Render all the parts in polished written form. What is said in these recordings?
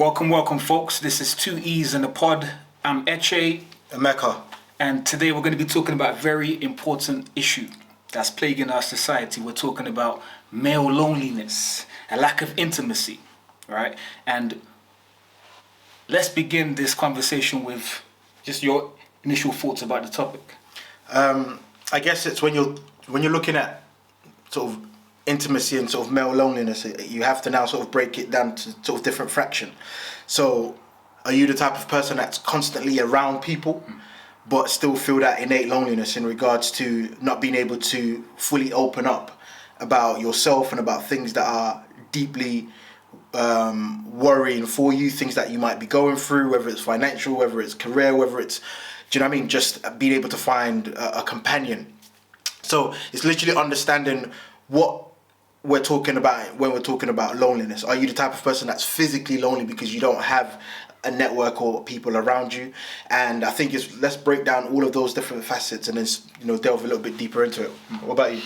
Welcome, folks. This is Two E's in the Pod. I'm Eche and Emeka. And today we're going to be talking about a very important issue that's plaguing our society. We're talking about male loneliness, a lack of intimacy, right? And let's begin this conversation with just your initial thoughts about the topic. I guess it's when you're looking at sort of intimacy and sort of male loneliness, you have to now sort of break it down to sort of different fraction. So are you the type of person that's constantly around people but still feel that innate loneliness in regards to not being able to fully open up about yourself and about things that are deeply worrying for you, things that you might be going through, whether it's financial, whether it's career, whether it's, do you know what I mean, just being able to find a companion. So it's literally understanding what we're talking about when we're talking about loneliness. Are you the type of person that's physically lonely because you don't have a network or people around you? And I think let's break down all of those different facets and then delve a little bit deeper into it. What about you?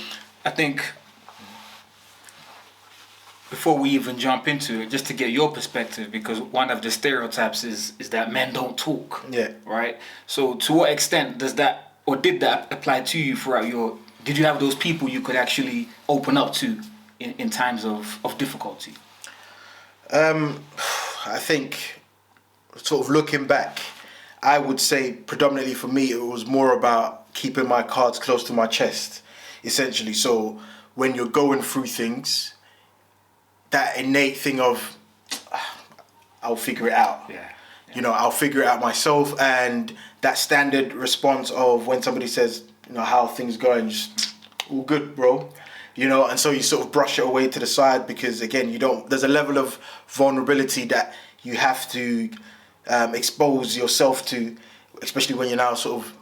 I think before we even jump into it, just to get your perspective, because one of the stereotypes is that men don't talk. Yeah. Right? So to what extent does that, or did that apply to you throughout did you have those people you could actually open up to in times of difficulty? I think, sort of looking back, I would say predominantly for me it was more about keeping my cards close to my chest, essentially. So when you're going through things, that innate thing of I'll figure it out. Yeah. I'll figure it out myself, and that standard response of when somebody says, how are things going, just all good, bro. And so you sort of brush it away to the side because, again, there's a level of vulnerability that you have to expose yourself to, especially when you're now sort of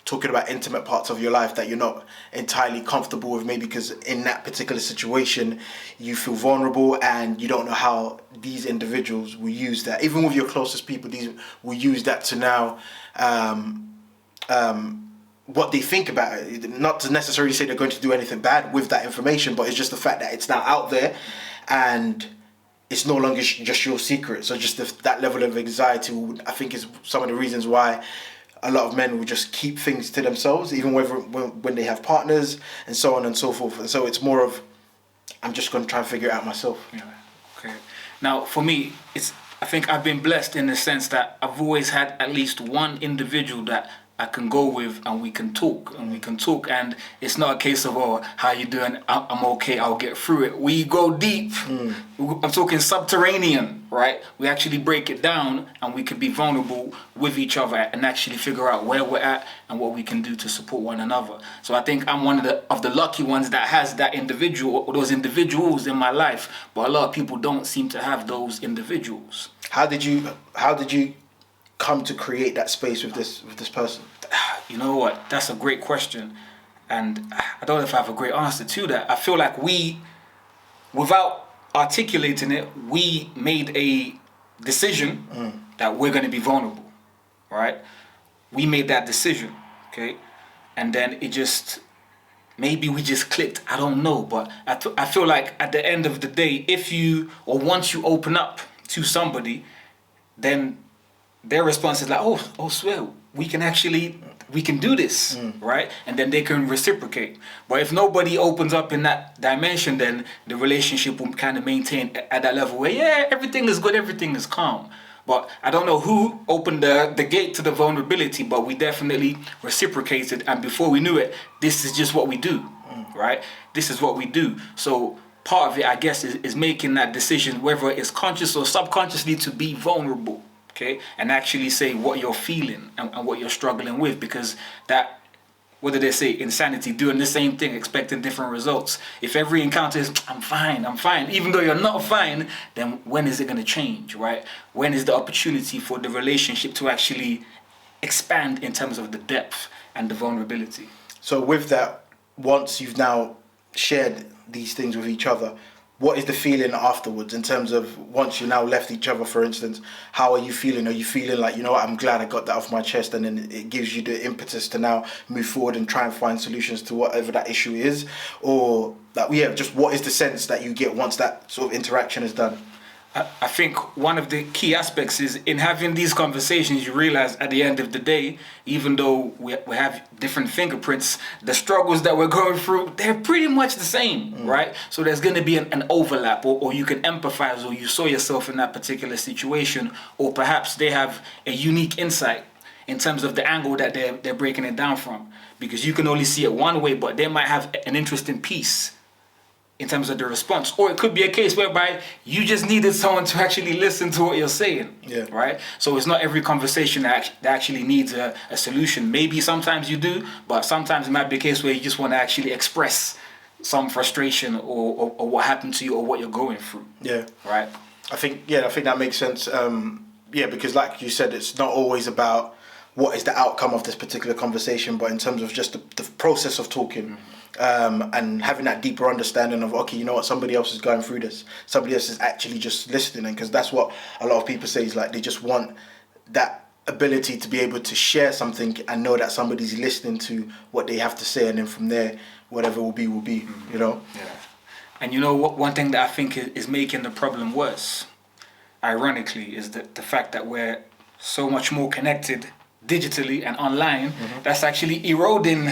talking about intimate parts of your life that you're not entirely comfortable with, maybe because in that particular situation you feel vulnerable and you don't know how these individuals will use that. Even with your closest people, these will use that to now what they think about it. Not to necessarily say they're going to do anything bad with that information, but it's just the fact that it's now out there and it's no longer just your secret. So just that level of anxiety, I think, is some of the reasons why a lot of men will just keep things to themselves, even when they have partners and so on and so forth. And so it's more of, I'm just going to try and figure it out myself. Yeah. Okay. Now, for me, I think I've been blessed in the sense that I've always had at least one individual that I can go with and we can talk and it's not a case of, how you doing? I'm okay, I'll get through it. We go deep. I'm talking subterranean, right? We actually break it down and we can be vulnerable with each other and actually figure out where we're at and what we can do to support one another. So I think I'm one of the lucky ones that has that individual or those individuals in my life, but a lot of people don't seem to have those individuals. How did you come to create that space with this person? You know what? That's a great question. And I don't know if I have a great answer to that. I feel like without articulating it, we made a decision that we're going to be vulnerable, right? We made that decision, okay? And then maybe we just clicked. I don't know. But I feel like at the end of the day, once you open up to somebody, then their response is like, oh, swear, we can do this, right? And then they can reciprocate. But if nobody opens up in that dimension, then the relationship will kind of maintain at that level where, everything is good, everything is calm. But I don't know who opened the gate to the vulnerability, but we definitely reciprocated. And before we knew it, this is just what we do, right? This is what we do. So part of it, I guess, is making that decision, whether it's conscious or subconsciously, to be vulnerable. Okay, and actually say what you're feeling and what you're struggling with, because that, what do they say, insanity, doing the same thing, expecting different results. If every encounter is, I'm fine, even though you're not fine, then when is it going to change, right? When is the opportunity for the relationship to actually expand in terms of the depth and the vulnerability? So with that, once you've now shared these things with each other, what is the feeling afterwards in terms of once you now left each other, for instance? How are you feeling? Are you feeling like, I'm glad I got that off my chest, and then it gives you the impetus to now move forward and try and find solutions to whatever that issue is? Or just what is the sense that you get once that sort of interaction is done? I think one of the key aspects is in having these conversations, you realize at the end of the day, even though we have different fingerprints, the struggles that we're going through, they're pretty much the same, right? So there's going to be an overlap, or you can empathize, or you saw yourself in that particular situation, or perhaps they have a unique insight in terms of the angle that they're breaking it down from, because you can only see it one way, but they might have an interesting piece in terms of the response. Or it could be a case whereby you just needed someone to actually listen to what you're saying, right? So it's not every conversation that actually needs a solution. Maybe sometimes you do, but sometimes it might be a case where you just want to actually express some frustration or what happened to you or what you're going through. Yeah. Right? I think that makes sense. Because like you said, it's not always about what is the outcome of this particular conversation, but in terms of just the process of talking. And having that deeper understanding of, okay, you know what, somebody else is going through this. Somebody else is actually just listening, because that's what a lot of people say, is like they just want that ability to be able to share something and know that somebody's listening to what they have to say, and then from there, whatever will be, you know? Yeah. And you know what? One thing that I think is making the problem worse, ironically, is the fact that we're so much more connected digitally and online, that's actually eroding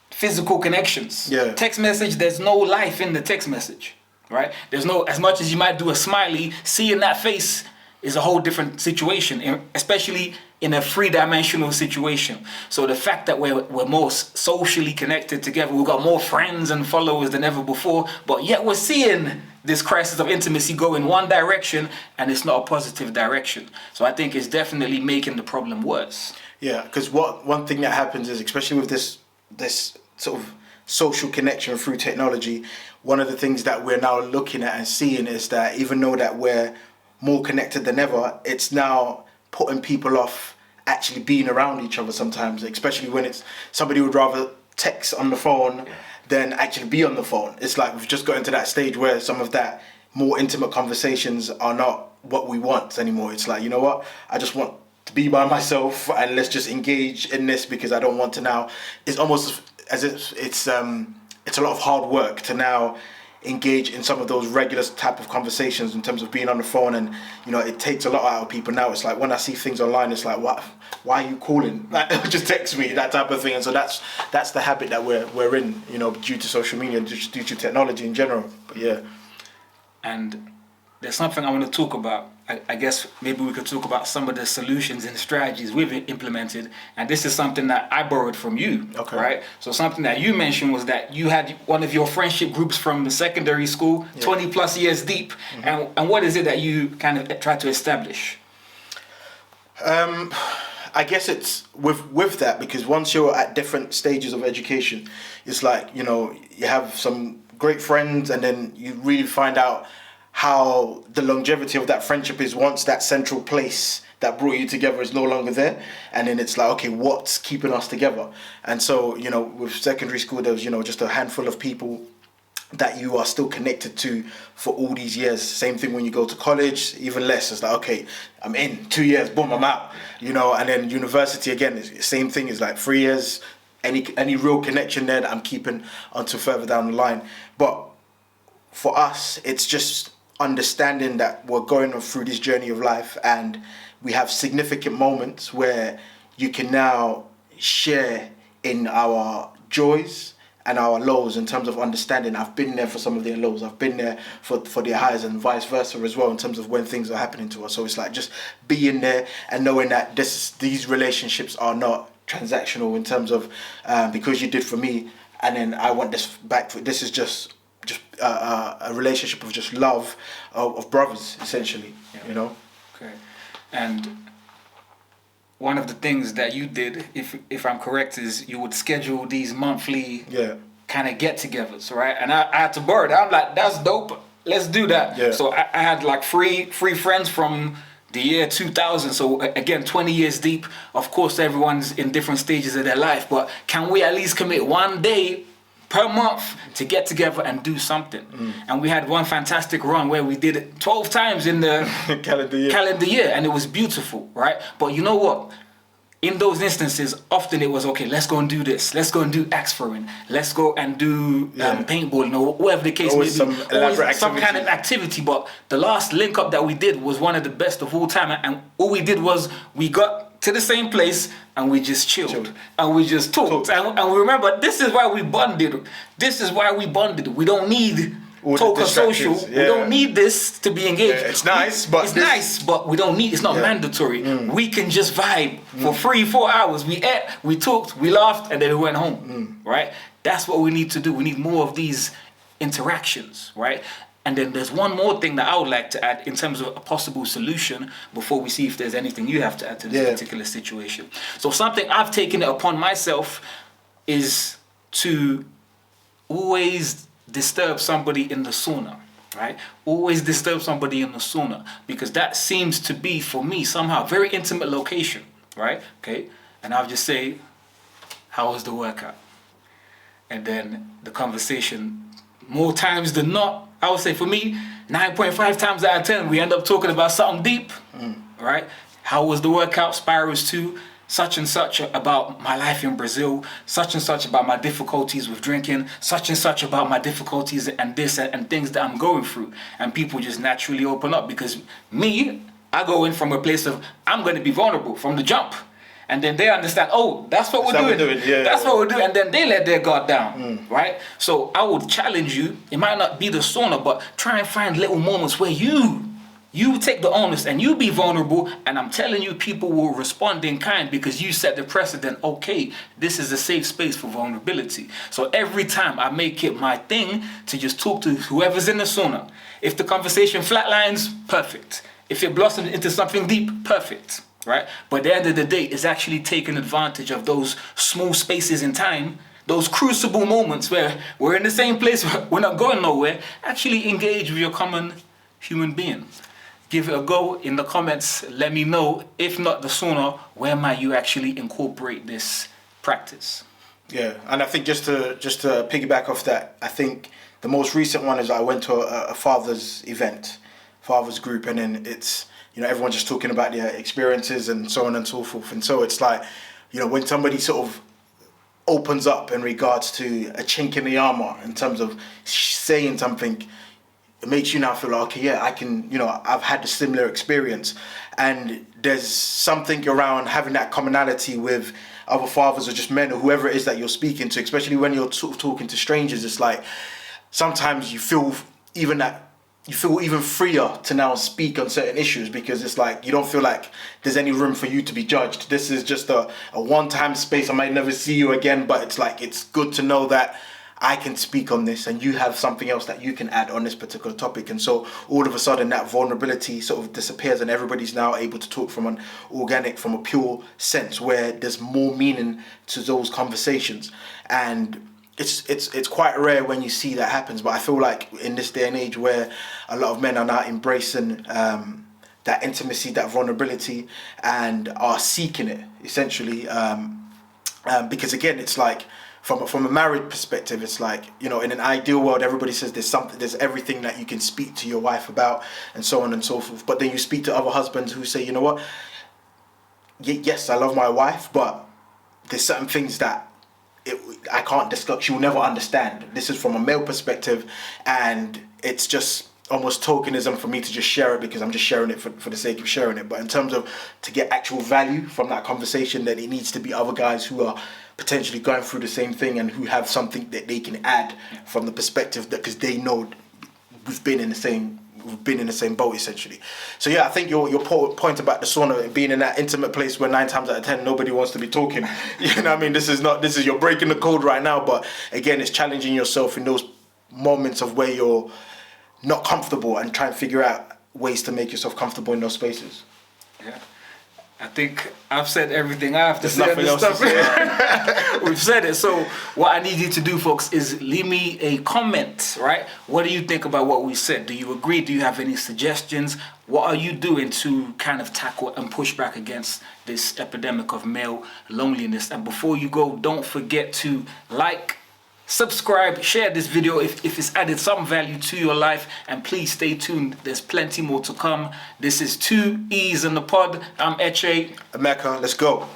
physical connections. Yeah. Text message, there's no life in the text message, right? There's no, as much as you might do a smiley, seeing that face is a whole different situation, especially in a three-dimensional situation. So the fact that we're more socially connected together, we've got more friends and followers than ever before, but yet we're seeing this crisis of intimacy go in one direction, and it's not a positive direction. So I think it's definitely making the problem worse. Yeah, because one thing that happens is, especially with this sort of social connection through technology, one of the things that we're now looking at and seeing is that even though that we're more connected than ever, it's now putting people off actually being around each other sometimes, especially when it's somebody would rather text on the phone than actually be on the phone. It's like we've just got into that stage where some of that more intimate conversations are not what we want anymore. It's like, you know what, I just want to be by myself and let's just engage in this, because I don't want to now. It's almost as if it's a lot of hard work to now engage in some of those regular type of conversations in terms of being on the phone, and you know, it takes a lot out of people now. It's like when I see things online, it's like, what, why are you calling? Like, just text me, that type of thing. And so that's the habit that we're in, you know, due to social media, due to technology in general. But yeah. And there's something I want to talk about. I guess maybe we could talk about some of the solutions and strategies we've implemented. And this is something that I borrowed from you, right? So something that you mentioned was that you had one of your friendship groups from secondary school, 20 plus years deep. And what is it that you kind of try to establish? I guess it's with that, because once you're at different stages of education, it's like, you know, you have some great friends, and then you really find out how the longevity of that friendship is once that central place that brought you together is no longer there. And then it's like, okay, what's keeping us together? And so, you know, with secondary school, there was, you know, just a handful of people that you are still connected to for all these years. Same thing when you go to college, even less. It's like, okay, I'm in 2 years, boom, I'm out, you know. And then university, again, it's the same thing. It's like 3 years, any real connection there that I'm keeping until further down the line. But for us, it's just understanding that we're going through this journey of life, and we have significant moments where you can now share in our joys and our lows, in terms of understanding I've been there for some of their lows, I've been there for their highs, and vice versa as well, in terms of when things are happening to us. So it's like just being there and knowing that these relationships are not transactional, in terms of because you did for me and then I want this back. This is just a relationship of just love of brothers, essentially. You know. Okay. And one of the things that you did, if I'm correct, is you would schedule these monthly kind of get-togethers, right? And I had to borrow that. I'm like, that's dope. Let's do that. Yeah. So I had like three friends from the year 2000. So again, 20 years deep. Of course, everyone's in different stages of their life, but can we at least commit one day per month to get together and do something? And we had one fantastic run where we did it 12 times in the calendar year, and it was beautiful, right? But you know what? in those instances, often it was, okay, let's go and do this. Let's go and do axe throwing. Let's go and do paintballing or whatever the case may be. Some kind of activity. But the last link up that we did was one of the best of all time. And all we did was we got to the same place and we just chilled. And we just talked. And we remember, this is why we bonded. We don't need talk or social. We don't need this to be engaged. Yeah, it's nice, but we don't need. It's not mandatory. We can just vibe for 3-4 hours. We ate, we talked, we laughed, and then we went home. Right? That's what we need to do. We need more of these interactions. Right? And then there's one more thing that I would like to add in terms of a possible solution before we see if there's anything you have to add to this particular situation. So something I've taken it upon myself is to always disturb somebody in the sauna, right? Always disturb somebody in the sauna, because that seems to be, for me, somehow a very intimate location, right? Okay, and I'll just say, how was the workout? And then the conversation, more times than not, I would say for me, 9.5 times out of 10, we end up talking about something deep, right? How was the workout? Spirals to such and such about my life in Brazil, such and such about my difficulties with drinking, such and such about my difficulties and this and things that I'm going through. And people just naturally open up, because me, I go in from a place of, I'm going to be vulnerable from the jump. And then they understand, oh, that's what we're doing. That's what we're doing. And then they let their guard down, right? So I would challenge you, it might not be the sauna, but try and find little moments where you take the onus and you be vulnerable, and I'm telling you, people will respond in kind because you set the precedent. Okay, this is a safe space for vulnerability. So every time I make it my thing to just talk to whoever's in the sauna. If the conversation flatlines, perfect. If it blossoms into something deep, perfect, right? But at the end of the day, it's actually taking advantage of those small spaces in time, those crucible moments where we're in the same place, we're not going nowhere. Actually engage with your common human being. Give it a go in the comments. Let me know. If not the sauna, where might you actually incorporate this practice? Yeah, and I think just to piggyback off that, I think the most recent one is I went to a father's event, father's group, and then it's, everyone's just talking about their experiences and so on and so forth. And so it's like, when somebody sort of opens up in regards to a chink in the armor in terms of saying something, it makes you now feel like, okay, yeah, I can, I've had a similar experience. And there's something around having that commonality with other fathers or just men or whoever it is that you're speaking to, especially when you're sort of talking to strangers. It's like, sometimes you feel even freer to now speak on certain issues, because it's like, you don't feel like there's any room for you to be judged. This is just a one-time space. I might never see you again, but it's like, it's good to know that I can speak on this and you have something else that you can add on this particular topic. And so all of a sudden that vulnerability sort of disappears and everybody's now able to talk from an organic, from a pure sense where there's more meaning to those conversations. And it's quite rare when you see that happens. But I feel like in this day and age where a lot of men are now embracing that intimacy, that vulnerability, and are seeking it essentially, because again, it's like, from a married perspective, it's like, in an ideal world, everybody says there's everything that you can speak to your wife about and so on and so forth. But then you speak to other husbands who say, you know what, yes, I love my wife, but there's certain things that I can't discuss. She will never understand. This is from a male perspective, and it's just almost tokenism for me to just share it because I'm just sharing it for the sake of sharing it. But in terms of to get actual value from that conversation, then it needs to be other guys who are potentially going through the same thing and who have something that they can add from the perspective that, because they know we've been in the same boat essentially. So yeah, I think your point about the sauna being in that intimate place where 9 times out of 10 nobody wants to be talking, you know what I mean, this is you're breaking the code right now, but again, it's challenging yourself in those moments of where you're not comfortable and try and figure out ways to make yourself comfortable in those spaces. Yeah, I think I've said everything I have to say on this stuff. We've said it. So what I need you to do, folks, is leave me a comment, right? What do you think about what we said? Do you agree? Do you have any suggestions? What are you doing to kind of tackle and push back against this epidemic of male loneliness? And before you go, don't forget to like, Subscribe, share this video if it's added some value to your life, and please stay tuned. There's plenty more to come. This is 2 E's in the pod. I'm Eche. Emeka, let's go.